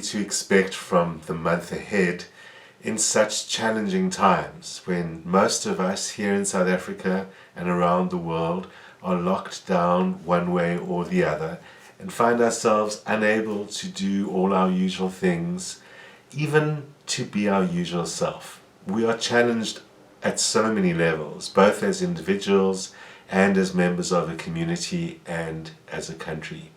to expect from the month ahead in such challenging times when most of us here in South Africa and around the world are locked down one way or the other and find ourselves unable to do all our usual things, even to be our usual self. We are challenged at so many levels, both as individuals and as members of a community and as a country.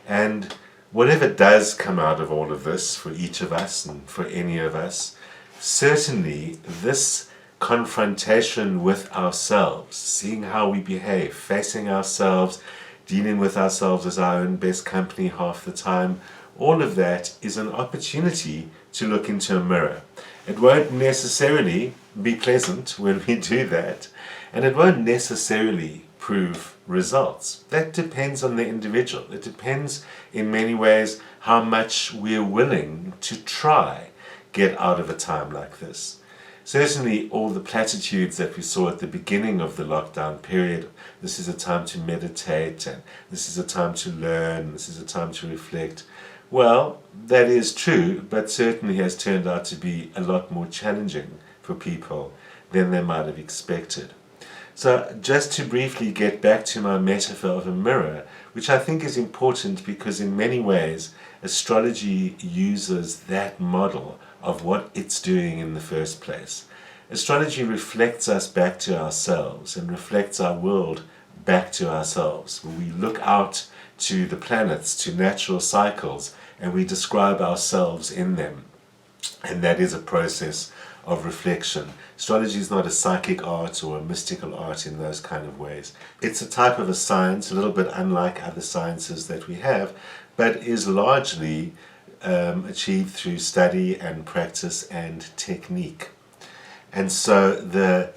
And whatever does come out of all of this for each of us and for any of us, certainly this confrontation with ourselves, seeing how we behave, facing ourselves, dealing with ourselves as our own best company half the time, all of that is an opportunity to look into a mirror. It won't necessarily be pleasant when we do that, and it won't necessarily prove results. That depends on the individual. It depends in many ways how much we're willing to try get out of a time like this. Certainly all the platitudes that we saw at the beginning of the lockdown period, this is a time to meditate, and this is a time to learn, this is a time to reflect. Well, that is true, but certainly has turned out to be a lot more challenging for people than they might have expected. So just to briefly get back to my metaphor of a mirror, which I think is important because in many ways astrology uses that model of what it's doing in the first place. Astrology reflects us back to ourselves and reflects our world back to ourselves. We look out to the planets, to natural cycles, and we describe ourselves in them. And that is a process of reflection. Astrology is not a psychic art or a mystical art in those kind of ways. It's a type of a science, a little bit unlike other sciences that we have, but is largely achieved through study and practice and technique. And so the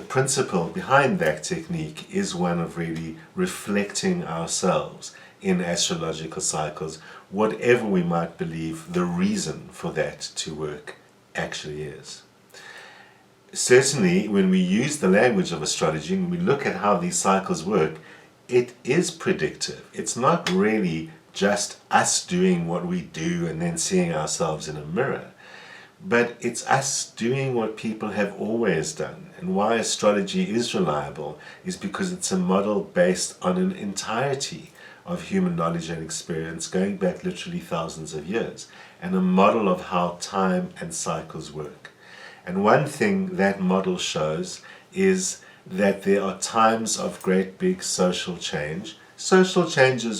principle behind that technique is one of really reflecting ourselves in astrological cycles, whatever we might believe the reason for that to work actually is. Certainly, when we use the language of astrology and we look at how these cycles work, it is predictive. It's not really just us doing what we do and then seeing ourselves in a mirror, but it's us doing what people have always done. And why astrology is reliable is because it's a model based on an entirety of human knowledge and experience going back literally thousands of years, and a model of how time and cycles work. And one thing that model shows is that there are times of great big social changes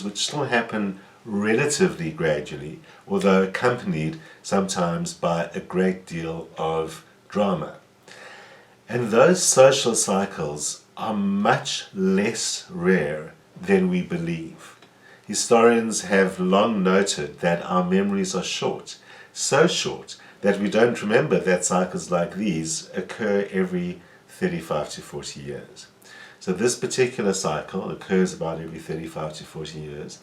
which still happen relatively gradually, although accompanied sometimes by a great deal of drama. And those social cycles are much less rare than we believe. Historians have long noted that our memories are short, so short that we don't remember that cycles like these occur every 35 to 40 years. So this particular cycle occurs about every 35 to 40 years,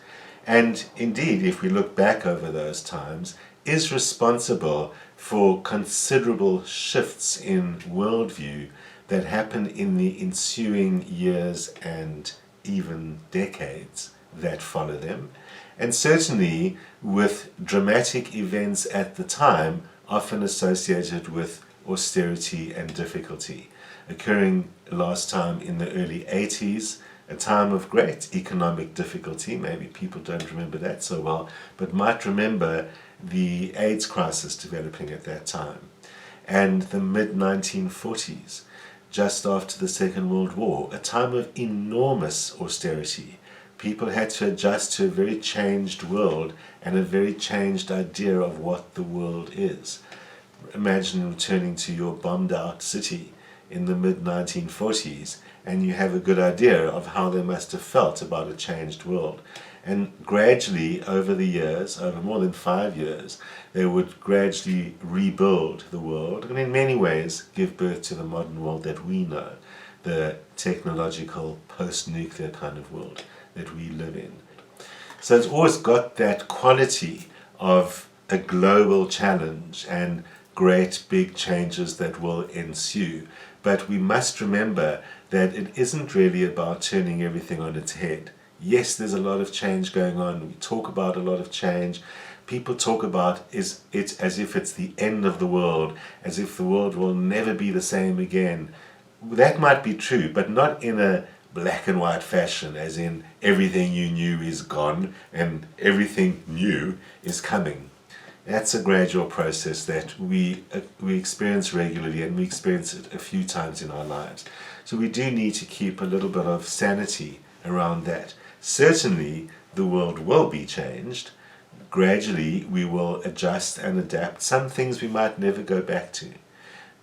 and indeed, if we look back over those times, is responsible for considerable shifts in worldview that happen in the ensuing years and even decades that follow them, and certainly with dramatic events at the time often associated with austerity and difficulty, occurring last time in the early 80s, a time of great economic difficulty. Maybe people don't remember that so well, but might remember the AIDS crisis developing at that time, and the mid-1940s, just after the Second World War, a time of enormous austerity. People had to adjust to a very changed world and a very changed idea of what the world is. Imagine returning to your bombed out city in the mid-1940s and you have a good idea of how they must have felt about a changed world. And gradually, over the years, over more than 5 years, they would gradually rebuild the world and in many ways give birth to the modern world that we know, the technological post-nuclear kind of world that we live in. So it's always got that quality of a global challenge and great big changes that will ensue. But we must remember that it isn't really about turning everything on its head. Yes, there's a lot of change going on. We talk about a lot of change. people talk about it as if it's the end of the world, as if the world will never be the same again. That might be true, but not in a black and white fashion, as in everything you knew is gone and everything new is coming. That's a gradual process that we experience regularly, and we experience it a few times in our lives. So we do need to keep a little bit of sanity around that. Certainly the world will be changed. Gradually we will adjust and adapt. Some things we might never go back to.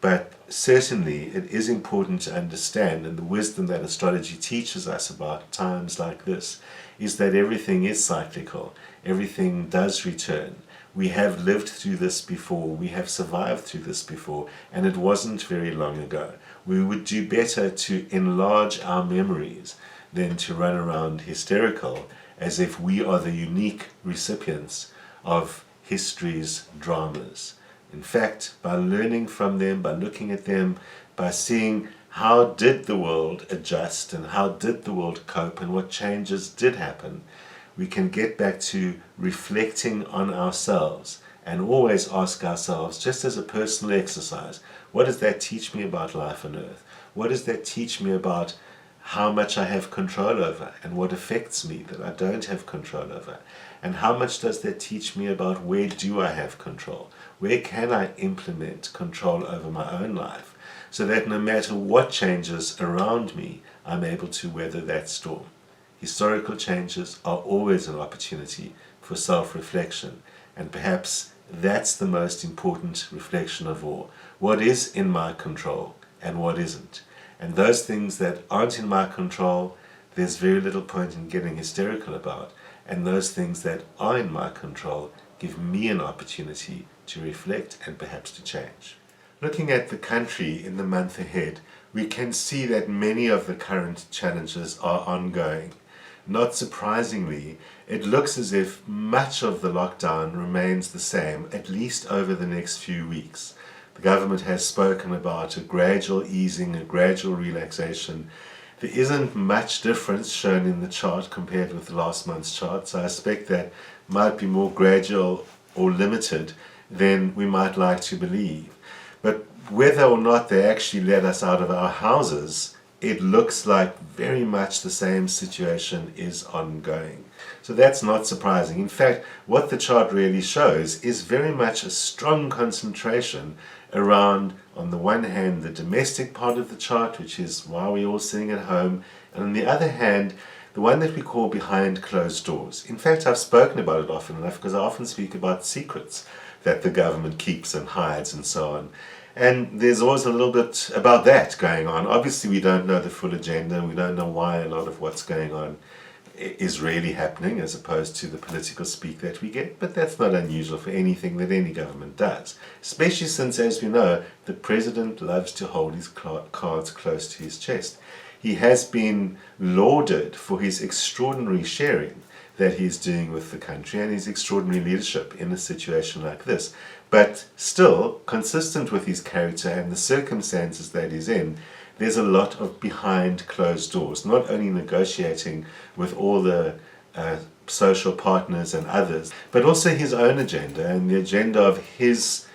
But certainly it is important to understand, and the wisdom that astrology teaches us about times like this is that everything is cyclical. Everything does return. We have lived through this before. We have survived through this before, and it wasn't very long ago. We would do better to enlarge our memories than to run around hysterical as if we are the unique recipients of history's dramas. In fact, by learning from them, by looking at them, by seeing how did the world adjust and how did the world cope and what changes did happen, we can get back to reflecting on ourselves and always ask ourselves, just as a personal exercise, what does that teach me about life on earth? What does that teach me about how much I have control over and what affects me that I don't have control over? And how much does that teach me about where do I have control? Where can I implement control over my own life so that no matter what changes around me, I'm able to weather that storm? Historical changes are always an opportunity for self-reflection, and perhaps that's the most important reflection of all. What is in my control and what isn't? And those things that aren't in my control, there's very little point in getting hysterical about. And those things that are in my control give me an opportunity to reflect and perhaps to change. Looking at the country in the month ahead, we can see that many of the current challenges are ongoing. Not surprisingly, it looks as if much of the lockdown remains the same, at least over the next few weeks. The government has spoken about a gradual easing, a gradual relaxation. There isn't much difference shown in the chart compared with last month's chart, so I expect that might be more gradual or limited than we might like to believe. But whether or not they actually let us out of our houses, it looks like very much the same situation is ongoing. So that's not surprising. In fact, what the chart really shows is very much a strong concentration around, on the one hand, the domestic part of the chart, which is why we're all sitting at home, and on the other hand, the one that we call behind closed doors. In fact, I've spoken about it often enough because I often speak about secrets that the government keeps and hides and so on. And there's always a little bit about that going on. Obviously, we don't know the full agenda. We don't know why a lot of what's going on is really happening as opposed to the political speak that we get. But that's not unusual for anything that any government does. Especially since, as we know, the president loves to hold his cards close to his chest. He has been lauded for his extraordinary sharing that he's doing with the country and his extraordinary leadership in a situation like this. But still, consistent with his character and the circumstances that he's in, there's a lot of behind closed doors, not only negotiating with all the social partners and others, but also his own agenda and the agenda of his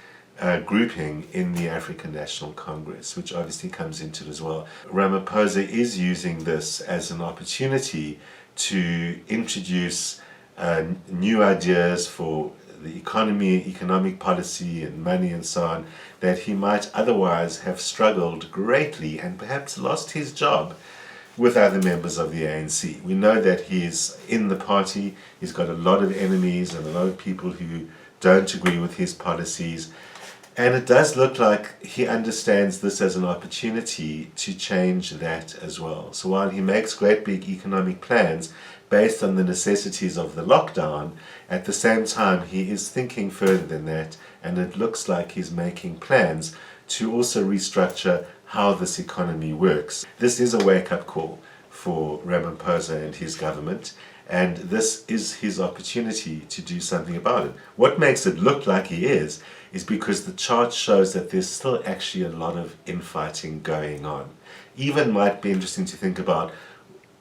grouping in the African National Congress, which obviously comes into it as well. Ramaphosa is using this as an opportunity to introduce new ideas for the economy, economic policy and money and so on, that he might otherwise have struggled greatly and perhaps lost his job with other members of the ANC. We know that he's in the party, he's got a lot of enemies and a lot of people who don't agree with his policies, and it does look like he understands this as an opportunity to change that as well. So while he makes great big economic plans based on the necessities of the lockdown, at the same time he is thinking further than that, and it looks like he's making plans to also restructure how this economy works. This is a wake-up call for Ramaphosa and his government, and this is his opportunity to do something about it. What makes it look like he is because the chart shows that there's still actually a lot of infighting going on. Even might be interesting to think about,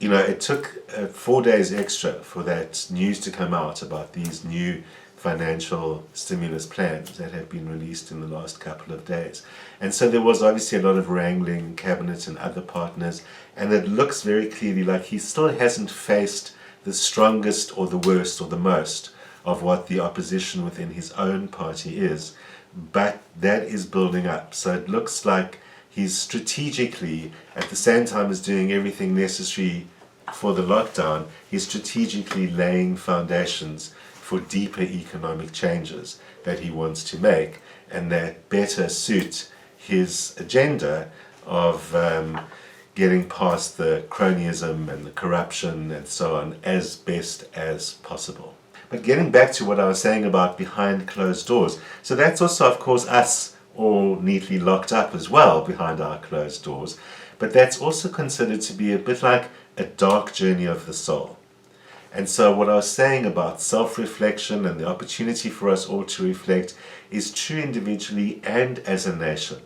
it took 4 days extra for that news to come out about these new financial stimulus plans that have been released in the last couple of days. And so there was obviously a lot of wrangling, cabinet and other partners, and it looks very clearly like he still hasn't faced the strongest or the worst or the most of what the opposition within his own party is, but that is building up. So it looks like he's strategically, at the same time as doing everything necessary for the lockdown, he's strategically laying foundations for deeper economic changes that he wants to make, and that better suit his agenda of getting past the cronyism and the corruption and so on as best as possible. But getting back to what I was saying about behind closed doors, so that's also, of course, us all neatly locked up as well behind our closed doors, but that's also considered to be a bit like a dark journey of the soul. And so what I was saying about self-reflection and the opportunity for us all to reflect is true individually and as a nation.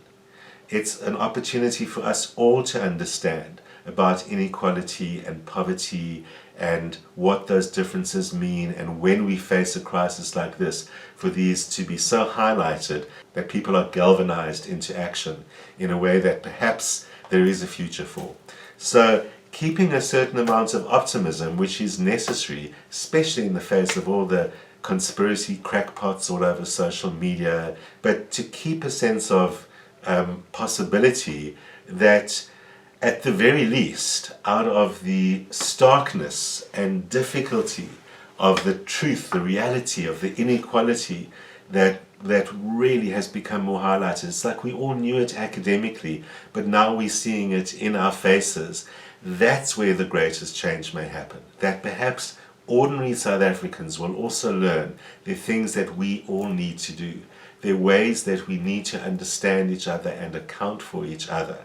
It's an opportunity for us all to understand about inequality and poverty and what those differences mean, and when we face a crisis like this, for these to be so highlighted that people are galvanized into action in a way that perhaps there is a future for. So keeping a certain amount of optimism, which is necessary, especially in the face of all the conspiracy crackpots all over social media, but to keep a sense of possibility that at the very least, out of the starkness and difficulty of the truth, the reality of the inequality that really has become more highlighted. It's like we all knew it academically, but now we're seeing it in our faces. That's where the greatest change may happen. That perhaps ordinary South Africans will also learn the things that we all need to do. There are ways that we need to understand each other and account for each other,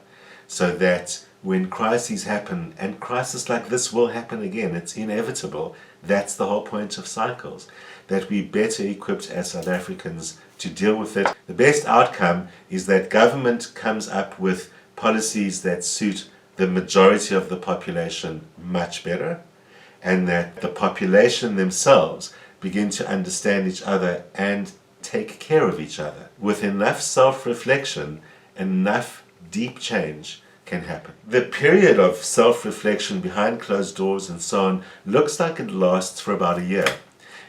so that when crises happen, and crises like this will happen again, it's inevitable, that's the whole point of cycles, that we're better equipped as South Africans to deal with it. The best outcome is that government comes up with policies that suit the majority of the population much better, and that the population themselves begin to understand each other and take care of each other. With enough self-reflection, enough deep change can happen. The period of self-reflection behind closed doors and so on looks like it lasts for about a year.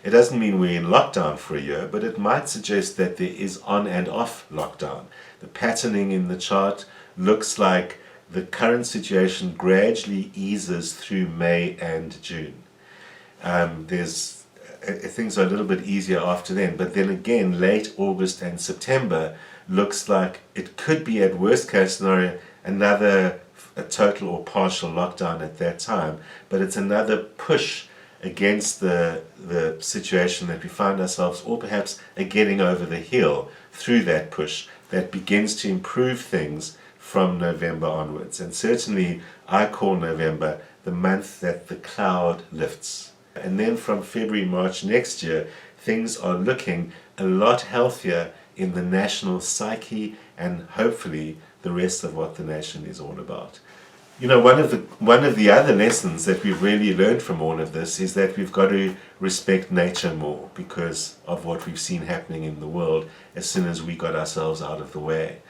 It doesn't mean we're in lockdown for a year, but it might suggest that there is on and off lockdown. The patterning in the chart looks like the current situation gradually eases through May and June. Things are a little bit easier after then, but then again late August and September looks like it could be, at worst case scenario, a total or partial lockdown at that time, but it's another push against the situation that we find ourselves, or perhaps a getting over the hill through that push that begins to improve things from November onwards. And certainly I call November the month that the cloud lifts. And then from February, March next year, things are looking a lot healthier in the national psyche, and hopefully the rest of what the nation is all about. You know, one of the other lessons that we've really learned from all of this is that we've got to respect nature more because of what we've seen happening in the world as soon as we got ourselves out of the way.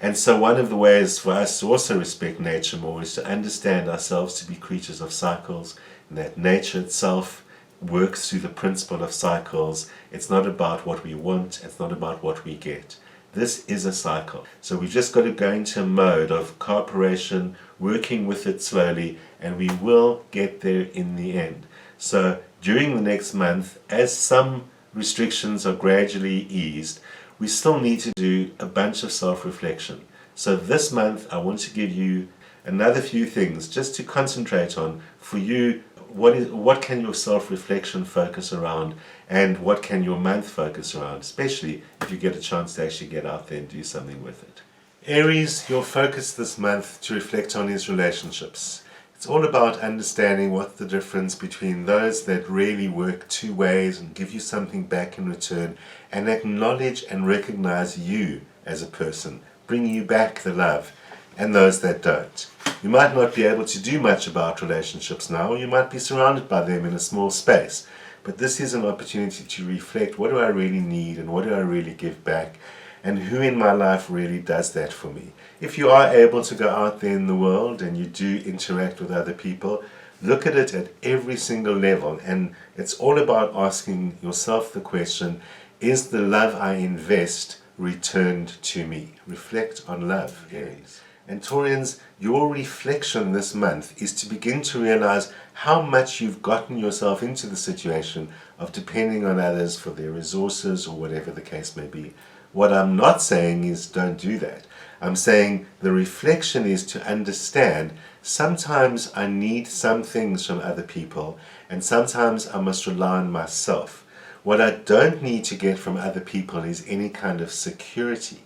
And so one of the ways for us to also respect nature more is to understand ourselves to be creatures of cycles, and that nature itself works through the principle of cycles. It's not about what we want, it's not about what we get. This is a cycle. So we've just got to go into a mode of cooperation, working with it slowly, and we will get there in the end. So during the next month, as some restrictions are gradually eased, we still need to do a bunch of self-reflection. So this month I want to give you another few things just to concentrate on for you. What can your self-reflection focus around, and what can your month focus around, especially if you get a chance to actually get out there and do something with it. Aries, your focus this month to reflect on is relationships. It's all about understanding what's the difference between those that really work two ways and give you something back in return, and acknowledge and recognize you as a person, bring you back the love, and those that don't. You might not be able to do much about relationships now, or you might be surrounded by them in a small space, But this is an opportunity to reflect, what do I really need and what do I really give back? And who in my life really does that for me? If you are able to go out there in the world and you do interact with other people, look at it at every single level. And it's all about asking yourself the question, is the love I invest returned to me? Reflect on love, Aries. And Taurians, your reflection this month is to begin to realize how much you've gotten yourself into the situation of depending on others for their resources or whatever the case may be. What I'm not saying is don't do that. I'm saying the reflection is to understand sometimes I need some things from other people and sometimes I must rely on myself. What I don't need to get from other people is any kind of security.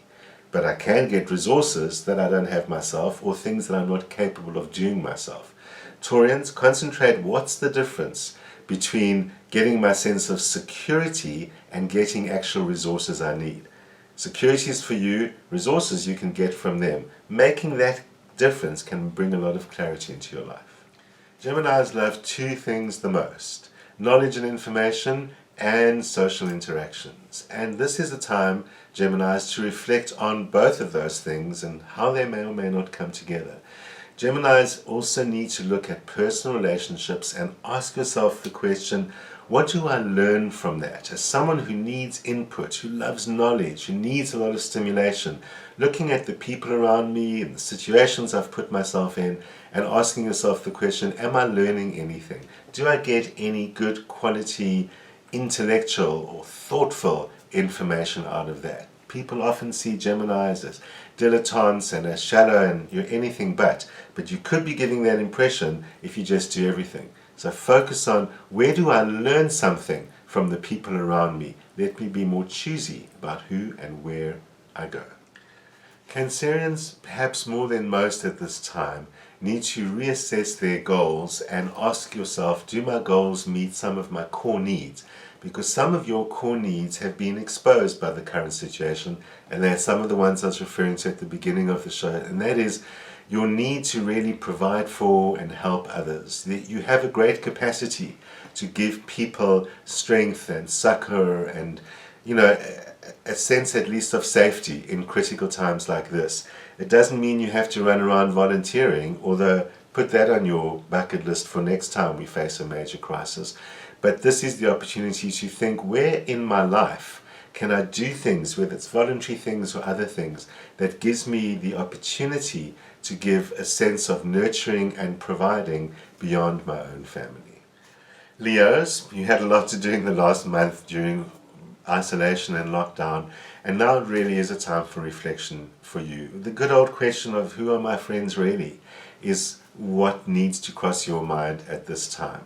But I can get resources that I don't have myself or things that I'm not capable of doing myself. Taurians, concentrate what's the difference between getting my sense of security and getting actual resources I need. Security is for you, resources you can get from them. Making that difference can bring a lot of clarity into your life. Geminis love two things the most: knowledge and information and social interactions. And this is a time, Geminis, to reflect on both of those things and how they may or may not come together. Geminis also need to look at personal relationships and ask yourself the question, what do I learn from that? As someone who needs input, who loves knowledge, who needs a lot of stimulation, looking at the people around me and the situations I've put myself in and asking yourself the question, am I learning anything? Do I get any good quality intellectual or thoughtful information out of that? People often see Geminis as dilettantes and as shallow and you're anything but you could be giving that impression if you just do everything. So focus on, where do I learn something from the people around me? Let me be more choosy about who and where I go. Cancerians, perhaps more than most at this time, need to reassess their goals and ask yourself, do my goals meet some of my core needs? Because some of your core needs have been exposed by the current situation, and they're some of the ones I was referring to at the beginning of the show, and that is your need to really provide for and help others. You have a great capacity to give people strength and succor and, a sense at least of safety in critical times like this. It doesn't mean you have to run around volunteering, although put that on your bucket list for next time we face a major crisis. But this is the opportunity to think, where in my life can I do things, whether it's voluntary things or other things, that gives me the opportunity to give a sense of nurturing and providing beyond my own family. Leos, you had a lot to do in the last month during isolation and lockdown, and now it really is a time for reflection for you. The good old question of who are my friends really is what needs to cross your mind at this time.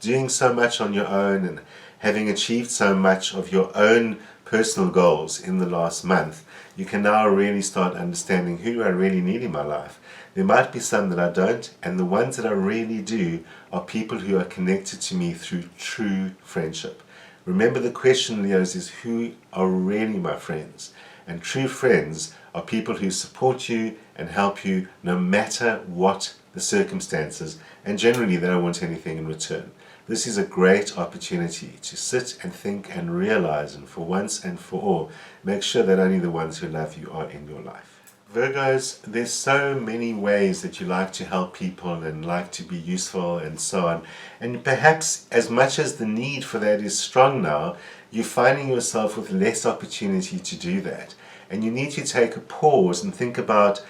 Doing so much on your own and having achieved so much of your own personal goals in the last month, you can now really start understanding who do I really need in my life. There might be some that I don't, and the ones that I really do are people who are connected to me through true friendship. Remember, the question, Leos, is who are really my friends? And true friends are people who support you and help you no matter what the circumstances, and generally they don't want anything in return. This is a great opportunity to sit and think and realize, and for once and for all, make sure that only the ones who love you are in your life. Virgos, there's so many ways that you like to help people and like to be useful and so on. And perhaps as much as the need for that is strong now, you're finding yourself with less opportunity to do that. And you need to take a pause and think about,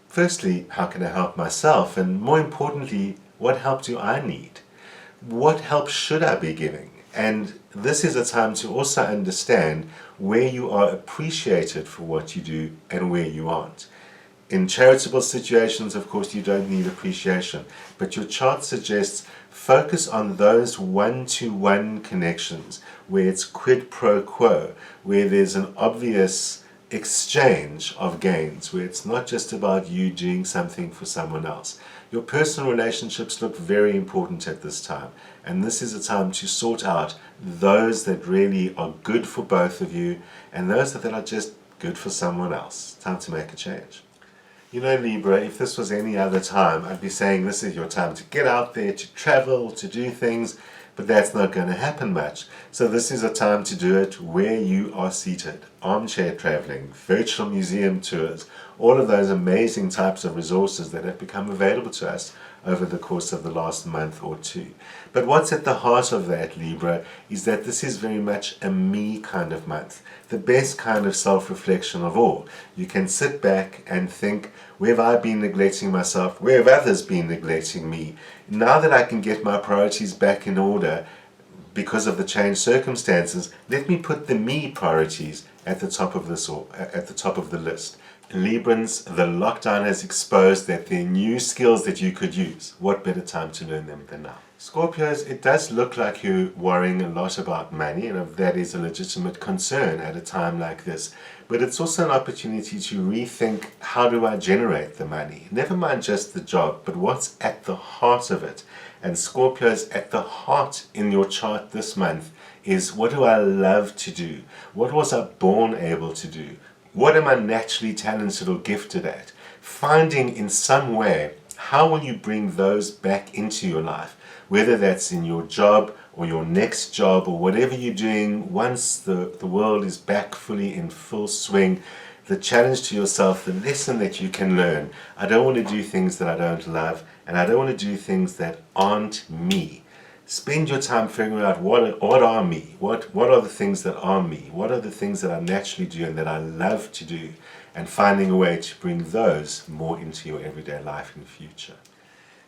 firstly, how can I help myself? And more importantly, what help do I need? What help should I be giving? And this is a time to also understand where you are appreciated for what you do and where you aren't. In charitable situations, of course, you don't need appreciation, but your chart suggests focus on those one-to-one connections where it's quid pro quo, where there's an obvious exchange of gains, where it's not just about you doing something for someone else. Your personal relationships look very important at this time, and this is a time to sort out those that really are good for both of you and those that are just good for someone else. Time to make a change. You know, Libra, if this was any other time, I'd be saying this is your time to get out there, to travel, to do things. but that's not going to happen much. So this is a time to do it where you are seated. Armchair traveling, virtual museum tours, all of those amazing types of resources that have become available to us over the course of the last month or two. But what's at the heart of that, Libra, is that this is very much a me kind of month. The best kind of self-reflection of all. You can sit back and think, where have I been neglecting myself? Where have others been neglecting me? Now that I can get my priorities back in order because of the changed circumstances, let me put the me priorities at the top of this, or at the top of the list. Librans, the lockdown has exposed that there are new skills that you could use. What better time to learn them than now? Scorpios, it does look like you're worrying a lot about money, and that is a legitimate concern at a time like this. But it's also an opportunity to rethink, how do I generate the money? Never mind just the job, but what's at the heart of it. And Scorpios, at the heart in your chart this month is, what do I love to do? What was I born able to do? What am I naturally talented or gifted at? Finding in some way, how will you bring those back into your life? Whether that's in your job or your next job or whatever you're doing, once the world is back fully in full swing, the challenge to yourself, the lesson that you can learn. I don't want to do things that I don't love, and I don't want to do things that aren't me. Spend your time figuring out what are me, what are the things that are me, what are the things that I naturally do and that I love to do, and finding a way to bring those more into your everyday life in the future.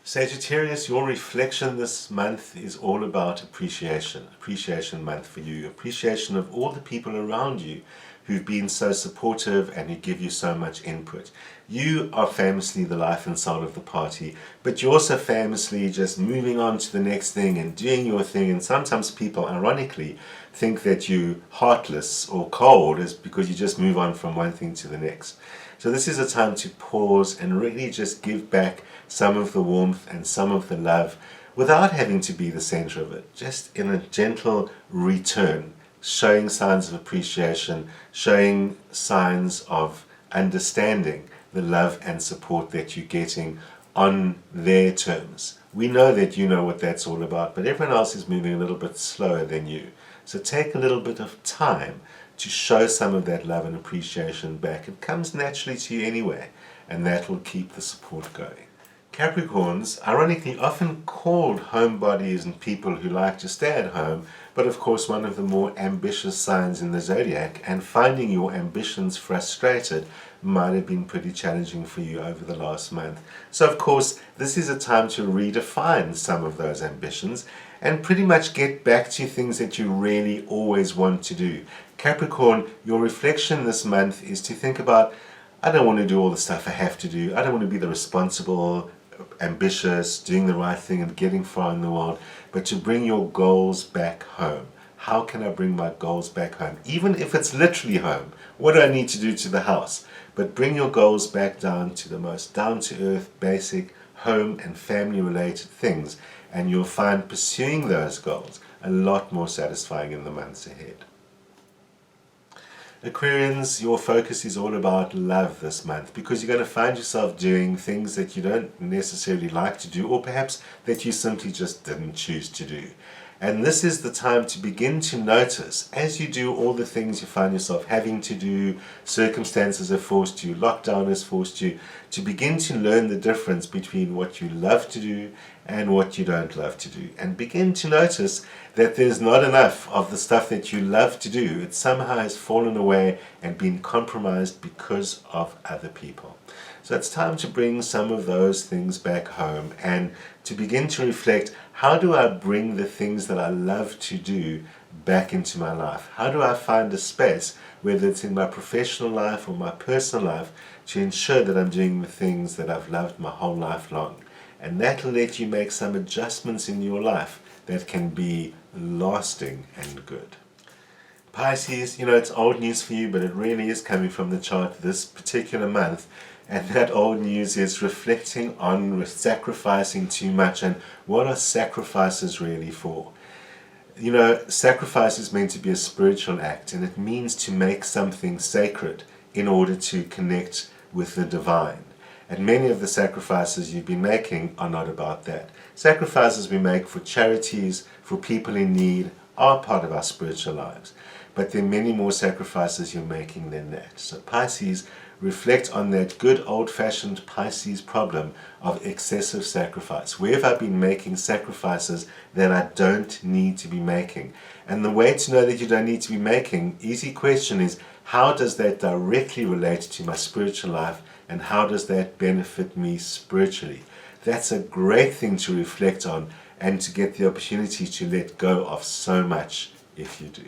Sagittarius, your reflection this month is all about appreciation. Appreciation month for you. Appreciation of all the people around you who've been so supportive and who give you so much input. You are famously the life and soul of the party, but you're also famously just moving on to the next thing and doing your thing, and sometimes people, ironically, think that you're heartless or cold is because you just move on from one thing to the next. So this is a time to pause and really just give back some of the warmth and some of the love without having to be the center of it, just in a gentle return, showing signs of appreciation, showing signs of understanding the love and support that you're getting on their terms. We know that you know what that's all about, but everyone else is moving a little bit slower than you. So take a little bit of time to show some of that love and appreciation back. It comes naturally to you anyway, and that will keep the support going. Capricorns, ironically often called homebodies and people who like to stay at home, but of course one of the more ambitious signs in the zodiac, and finding your ambitions frustrated might have been pretty challenging for you over the last month. So of course this is a time to redefine some of those ambitions and pretty much get back to things that you really always want to do. Capricorn, your reflection this month is to think about, I don't want to do all the stuff I have to do. I don't want to be the responsible, ambitious, doing the right thing and getting far in the world, but to bring your goals back home. How can I bring my goals back home? Even if it's literally home, what do I need to do to the house? But bring your goals back down to the most down-to-earth, basic, home and family-related things, and you'll find pursuing those goals a lot more satisfying in the months ahead. Aquarians, your focus is all about love this month, because you're going to find yourself doing things that you don't necessarily like to do, or perhaps that you simply just didn't choose to do. And this is the time to begin to notice, as you do all the things you find yourself having to do, circumstances have forced you, lockdown has forced you, to begin to learn the difference between what you love to do and what you don't love to do. And begin to notice that there's not enough of the stuff that you love to do. It somehow has fallen away and been compromised because of other people. So it's time to bring some of those things back home and to begin to reflect, how do I bring the things that I love to do back into my life? How do I find a space, whether it's in my professional life or my personal life, to ensure that I'm doing the things that I've loved my whole life long? And that will let you make some adjustments in your life that can be lasting and good. Pisces, it's old news for you, but it really is coming from the chart this particular month. And that old news is reflecting on sacrificing too much, and what are sacrifices really for? Sacrifice is meant to be a spiritual act, and it means to make something sacred in order to connect with the divine. And many of the sacrifices you've been making are not about that. Sacrifices we make for charities, for people in need, are part of our spiritual lives. But there are many more sacrifices you're making than that. So Pisces, reflect on that good old-fashioned Pisces problem of excessive sacrifice. Where have I been making sacrifices that I don't need to be making? And the way to know that you don't need to be making, easy question is, how does that directly relate to my spiritual life, and how does that benefit me spiritually? That's a great thing to reflect on and to get the opportunity to let go of so much if you do.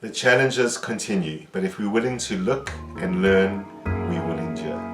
The challenges continue, but if we're willing to look and learn, we will endure.